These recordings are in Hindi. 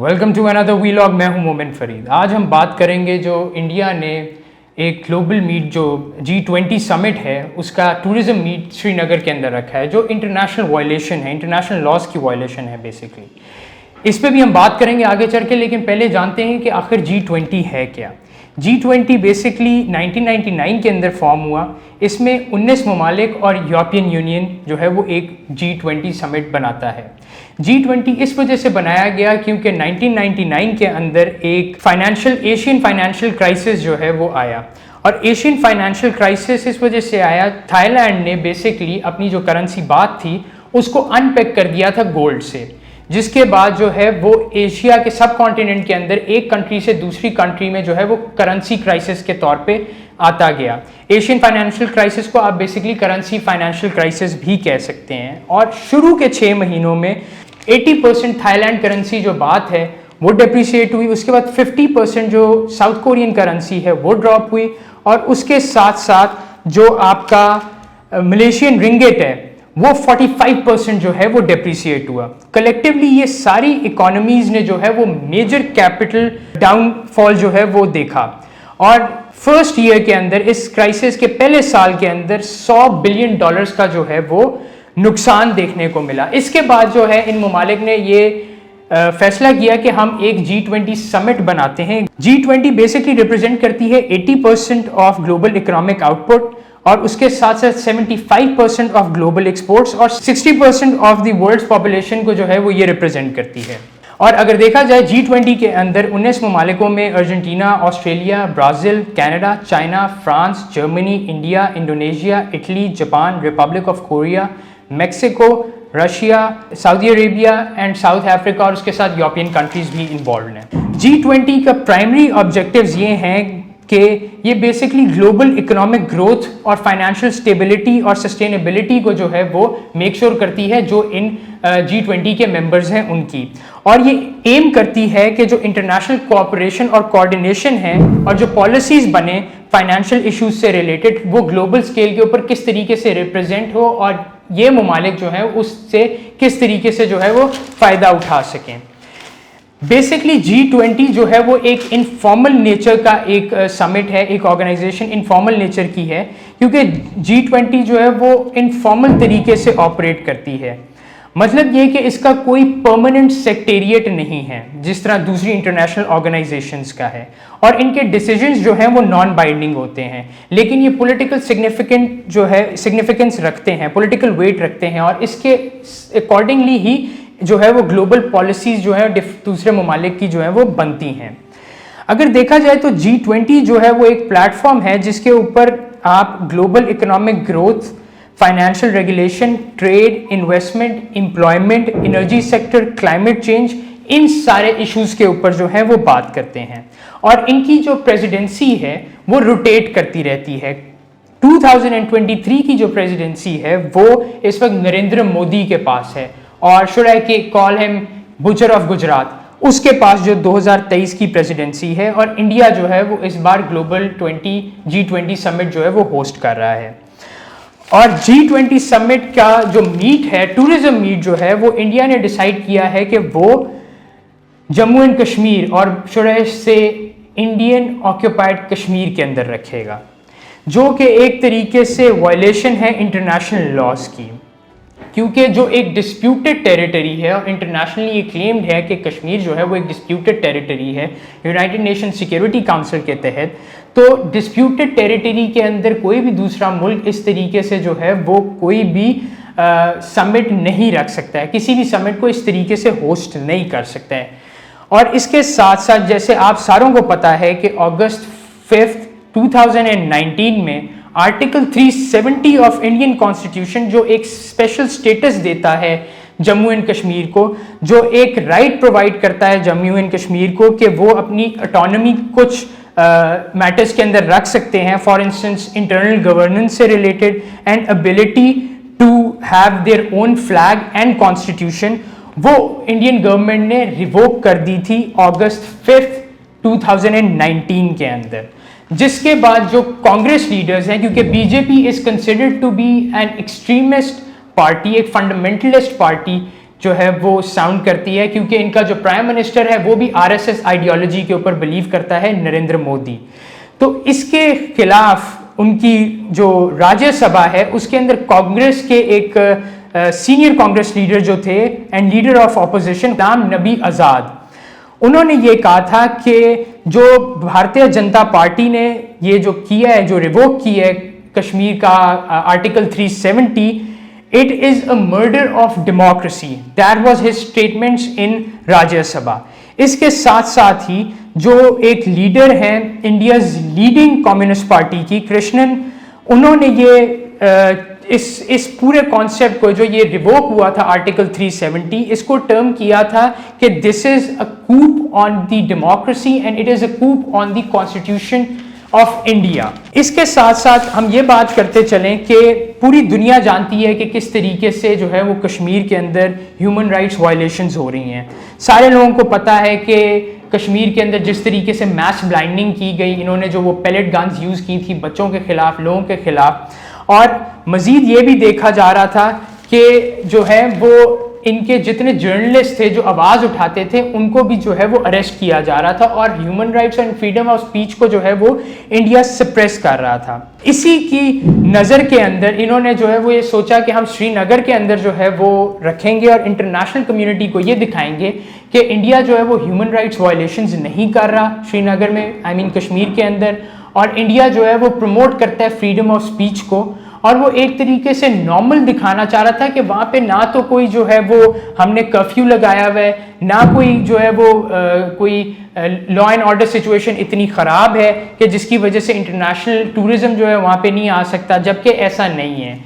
Welcome to another vlog. मैं हूं मोमिन फरीद। आज हम बात करेंगे जो इंडिया ने एक ग्लोबल मीट जो G20 समिट है उसका टूरिज्म मीट श्रीनगर के अंदर रखा है, जो इंटरनेशनल वायलेशन है, इंटरनेशनल लॉज की वायलेशन है बेसिकली। इस पे भी हम बात करेंगे आगे चल के, लेकिन पहले जानते हैं कि आखिर G20 है क्या। G20 बेसिकली 1999 के अंदर फॉर्म हुआ। इसमें 19 ममालिक और यूरोपियन यूनियन जो है वो एक G20 समिट बनाता है। G20 इस वजह से बनाया गया क्योंकि 1999 के अंदर एक एशियन फाइनेंशियल क्राइसिस जो है वो आया, और एशियन फाइनेंशियल क्राइसिस इस वजह से आया, थाईलैंड ने बेसिकली अपनी जो करेंसी बात थी उसको अनपेक कर दिया था गोल्ड से, जिसके बाद जो है वो एशिया के सब कॉन्टिनेंट के अंदर एक कंट्री से दूसरी कंट्री में जो है वो करेंसी क्राइसिस के तौर पे आता गया। एशियन फाइनेंशियल क्राइसिस को आप बेसिकली करेंसी फाइनेंशियल क्राइसिस भी कह सकते हैं। और शुरू के 6 महीनों में 80% थाईलैंड करेंसी जो बात है वो डेप्रिशिएट हुई। उसके बाद 50% जो साउथ कोरियन करेंसी है वो ड्रॉप हुई, और उसके साथ साथ जो आपका मलेशियन रिंगिट है वो 45% जो है वो डेप्रिशिएट हुआ। कलेक्टिवली ये सारी इकोनॉमीज ने जो है वो मेजर कैपिटल डाउनफॉल जो है वो देखा, और फर्स्ट ईयर के अंदर, इस क्राइसिस के पहले साल के अंदर $100 बिलियन का जो है वो नुकसान देखने को मिला। इसके बाद जो है इन ममालिक ने ये फैसला किया कि हम एक G20 समिट बनाते हैं। G20 बेसिकली रिप्रेजेंट करती है 80% ऑफ ग्लोबल इकोनॉमिक आउटपुट, और उसके साथ साथ 75% ऑफ ग्लोबल एक्सपोर्ट्स और 60% ऑफ द वर्ल्ड पॉपुलेशन को जो है वो ये रिप्रेजेंट करती है। और अगर देखा जाए G20 के अंदर 19 ममालिकों में Argentina, Australia, Brazil, Canada, China, France, Germany, India, Indonesia, Italy, Japan, Republic of Korea, Mexico, Russia, Saudi Arabia and south Africa, और उसके साथ यूरोपियन कंट्रीज भी इन्वॉल्व हैं। G20 का प्राइमरी ऑब्जेक्टिव्स ये हैं कि ये बेसिकली ग्लोबल इकोनॉमिक ग्रोथ और फाइनेंशियल स्टेबिलिटी और सस्टेनेबिलिटी को जो है वो मेक श्योर करती है, जो इन G20 के मेंबर्स हैं उनकी। और ये एम करती है कि जो इंटरनेशनल कोऑपरेशन और कोऑर्डिनेशन है और जो पॉलिसीज बने फाइनेंशियल इश्यूज से रिलेटेड, वो ग्लोबल स्केल के ऊपर किस तरीके से रिप्रेजेंट हो, और ये ममालिक जो है उससे किस तरीके से जो है वो फ़ायदा उठा सकें। बेसिकली G20 जो है वो एक इनफॉर्मल नेचर का एक समिट है, एक ऑर्गेनाइजेशन इनफॉर्मल नेचर की है, क्योंकि G20 जो है वो इनफॉर्मल तरीके से ऑपरेट करती है। मतलब ये कि इसका कोई परमानेंट सेक्रेटेरिएट नहीं है जिस तरह दूसरी इंटरनेशनल ऑर्गेनाइजेशंस का है, और इनके डिसीजंस जो हैं वो नॉन बाइंडिंग होते हैं, लेकिन ये पॉलिटिकल सिग्निफिकेंस रखते हैं, पॉलिटिकल वेट रखते हैं, और इसके अकॉर्डिंगली ही जो है वो ग्लोबल पॉलिसीज जो है दूसरे ममालिक की जो है वो बनती हैं। अगर देखा जाए तो G20 जो है वो एक प्लेटफॉर्म है जिसके ऊपर आप global economic growth, financial regulation, trade, investment, employment, energy sector, climate change, इन सारे इश्यूज के ऊपर जो है वो बात करते हैं। और इनकी जो प्रेसिडेंसी है वो रोटेट करती रहती है। 2023 की जो प्रेसिडेंसी है वो इस वक्त नरेंद्र मोदी के पास है, और should I call him butcher of Gujarat, उसके पास जो 2023 की प्रेसिडेंसी है, और इंडिया जो है वो इस बार ग्लोबल G20 समिट जो है वो होस्ट कर रहा है। और G20 समिट का जो मीट है, टूरिज्म मीट जो है वो इंडिया ने डिसाइड किया है कि वो जम्मू एंड कश्मीर और शुड आई से इंडियन ऑक्यूपाइड कश्मीर के अंदर रखेगा, जो कि एक तरीके से वायलेशन है इंटरनेशनल लॉज की, क्योंकि जो एक डिस्प्यूटेड टेरिटरी है, और इंटरनेशनली ये क्लेम्ड है कि कश्मीर जो है वो एक डिस्प्यूटेड टेरिटरी है यूनाइटेड नेशन सिक्योरिटी काउंसिल के तहत। तो डिस्प्यूटेड टेरिटरी के अंदर कोई भी दूसरा मुल्क इस तरीके से जो है वो कोई भी समिट नहीं रख सकता है, किसी भी समिट को इस तरीके से होस्ट नहीं कर सकता है। और इसके साथ साथ जैसे आप सारों को पता है कि अगस्त 5, 2019 में आर्टिकल 370 ऑफ इंडियन कॉन्स्टिट्यूशन, जो एक स्पेशल स्टेटस देता है जम्मू एंड कश्मीर को, जो एक राइट प्रोवाइड करता है जम्मू एंड कश्मीर को कि वो अपनी ऑटोनॉमी कुछ मैटर्स के अंदर रख सकते हैं, फॉर इंस्टेंस इंटरनल गवर्नेंस से related and ability to have their own flag and constitution, वो इंडियन गवर्नमेंट ने रिवोक कर दी थी अगस्त 5, 2019 के अंदर। जिसके बाद जो कांग्रेस लीडर्स हैं, क्योंकि BJP is considered to be an extremist party, एक फंडामेंटलिस्ट पार्टी जो है वो साउंड करती है, क्योंकि इनका जो प्राइम मिनिस्टर है वो भी आरएसएस आइडियोलॉजी के ऊपर बिलीव करता है, नरेंद्र मोदी। तो इसके खिलाफ उनकी जो राज्यसभा है उसके अंदर कांग्रेस के एक सीनियर कांग्रेस लीडर जो थे and leader of opposition Ghulam Nabi Azad, उन्होंने ये कहा था कि जो भारतीय जनता पार्टी ने ये जो किया है, जो रिवोक किया है कश्मीर का article 370, it is a murder of democracy. That was his statements in Rajya Sabha. इसके साथ साथ ही जो एक लीडर हैं इंडियाज लीडिंग कम्युनिस्ट पार्टी की, कृष्णन, उन्होंने ये इस पूरे कॉन्सेप्ट को, जो ये रिवोक हुआ था आर्टिकल 370, इसको टर्म किया था कि this is a coup on the democracy and it is a coup on the constitution of India. इसके साथ साथ हम ये बात करते चलें कि पूरी दुनिया जानती है कि किस तरीके से जो है वो कश्मीर के अंदर ह्यूमन राइट्स वायलेशंस हो रही हैं। सारे लोगों को पता है कि कश्मीर के अंदर जिस तरीके से मैस ब्लाइंडिंग की गई, इन्होंने जो वो पैलेट गन्स यूज़ की थी बच्चों के खिलाफ, लोगों के खिलाफ, और मज़ीद ये भी देखा जा रहा था कि जो है वो इनके जितने जर्नलिस्ट थे जो आवाज़ उठाते थे उनको भी जो है वो अरेस्ट किया जा रहा था, और human rights and freedom of speech को जो है वो इंडिया सप्रेस कर रहा था। इसी की नज़र के अंदर इन्होंने जो है वो ये सोचा कि हम श्रीनगर के अंदर जो है वो रखेंगे और इंटरनेशनल कम्युनिटी को ये दिखाएंगे कि इंडिया जो है वो ह्यूमन राइट्स वायलेशंस नहीं कर रहा श्रीनगर में, आई मीन कश्मीर के अंदर, और इंडिया जो है वो प्रमोट करता है फ्रीडम ऑफ स्पीच को। और वो एक तरीके से नॉर्मल दिखाना चाह रहा था कि वहाँ पे ना तो कोई जो है वो हमने कर्फ्यू लगाया हुआ है, ना कोई जो है वो कोई लॉ एंड ऑर्डर सिचुएशन इतनी ख़राब है कि जिसकी वजह से इंटरनेशनल टूरिज्म जो है वहाँ पे नहीं आ सकता, जबकि ऐसा नहीं है।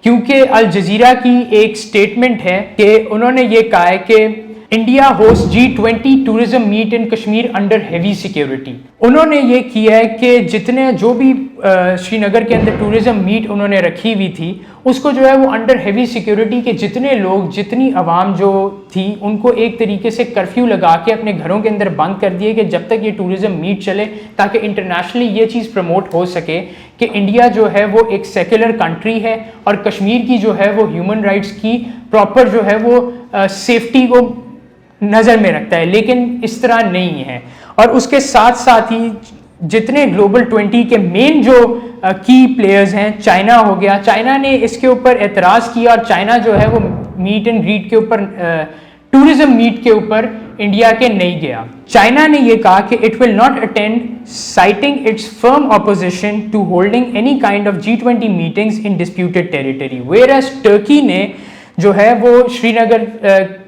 क्योंकि अल जजीरा की एक स्टेटमेंट है कि उन्होंने ये कहा है कि India host G20 tourism meet in Kashmir under heavy security. उन्होंने ये किया है कि जितने जो भी श्रीनगर के अंदर टूरिज्म मीट उन्होंने रखी हुई थी उसको जो है वो अंडर हेवी सिक्योरिटी के जितने लोग, जितनी आवाम जो थी, उनको एक तरीके से कर्फ्यू लगा के अपने घरों के अंदर बंद कर दिए कि जब तक ये टूरिज्म मीट चले, ताकि इंटरनेशनली ये चीज़ प्रमोट हो सके कि इंडिया जो है वो एक सेक्युलर कंट्री है और कश्मीर की जो है वो ह्यूमन राइट्स की प्रॉपर जो है वो सेफ्टी को नज़र में रखता है। लेकिन इस तरह नहीं है। और उसके साथ साथ ही जितने ग्लोबल 20 के मेन जो की प्लेयर्स हैं, चाइना हो गया, चाइना ने इसके ऊपर एतराज़ किया और चाइना जो है वो मीट एंड ग्रीट के ऊपर, टूरिज्म मीट के ऊपर इंडिया के नहीं गया। चाइना ने ये कहा कि it will not attend, citing its firm opposition to holding any kind of G20 meetings in disputed territory. Whereas Turkey ने जो है वो श्रीनगर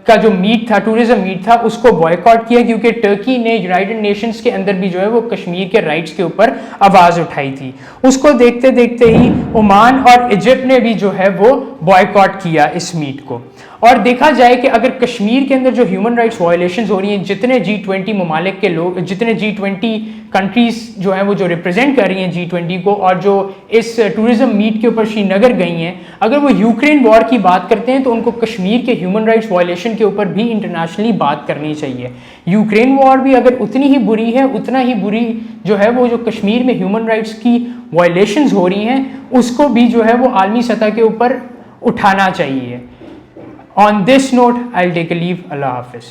का जो मीट था, टूरिज्म मीट था, उसको बॉयकॉट किया, क्योंकि टर्की ने यूनाइटेड नेशंस के अंदर भी जो है वो कश्मीर के राइट्स के ऊपर आवाज़ उठाई थी। उसको देखते देखते ही ओमान और इजिप्ट ने भी जो है वो बॉयकॉट किया इस मीट को। और देखा जाए कि अगर कश्मीर के अंदर जो ह्यूमन राइट्स वायलेशंस हो रही हैं, जितने G20 ममालिक के लोग, जितने G20 कंट्रीज़ जो हैं वो जो रिप्रेजेंट कर रही हैं G20 को, और जो इस टूरिज्म मीट के ऊपर श्रीनगर गई हैं, अगर वो यूक्रेन वॉर की बात करते हैं तो उनको कश्मीर के ह्यूमन राइट्स वायलेशन के ऊपर भी इंटरनेशनली बात करनी चाहिए। यूक्रेन वॉर भी अगर उतनी ही बुरी है, उतना ही बुरी जो है वो जो कश्मीर में ह्यूमन राइट्स की वायलेशंस हो रही हैं, उसको भी जो है वो आलमी सतह के ऊपर उठाना चाहिए। On this note, I'll take a leave. Allah Hafiz.